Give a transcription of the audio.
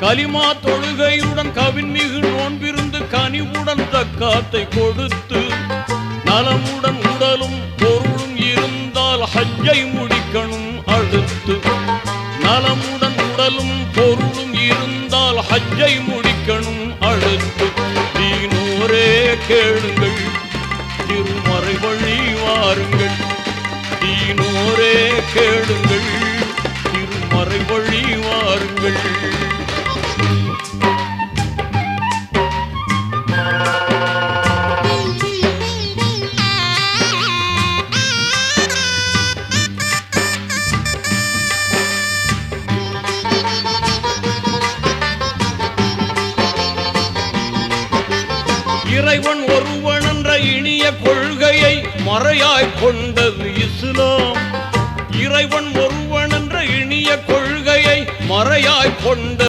கலிமா தொழுகையுடன் கவின்மிகு நோன்பிருந்து கனிவுடன் தக்காத்தை கொடுத்து நலமுடன் உடலும் பொருளும் இருந்தால் ஹஜ்ஜை முடிக்கணும் அடுத்து. நலமுடன் உடலும் பொருளும் இருந்தால் ஹஜ்ஜை முடிக்கணும் அடுத்து. தீனோரே கேளுங்கள், திருமறை வழி வாருங்கள். தீனோரே கேளுங்கள், திருமறை வழி வாருங்கள். இறைவன் ஒருவன் என்ற இனிய கொள்கையை மறையாய் கொண்டது இஸ்லாம். இறைவன் ஒருவன் என்ற இனிய கொள்கையை மறையாய் கொண்ட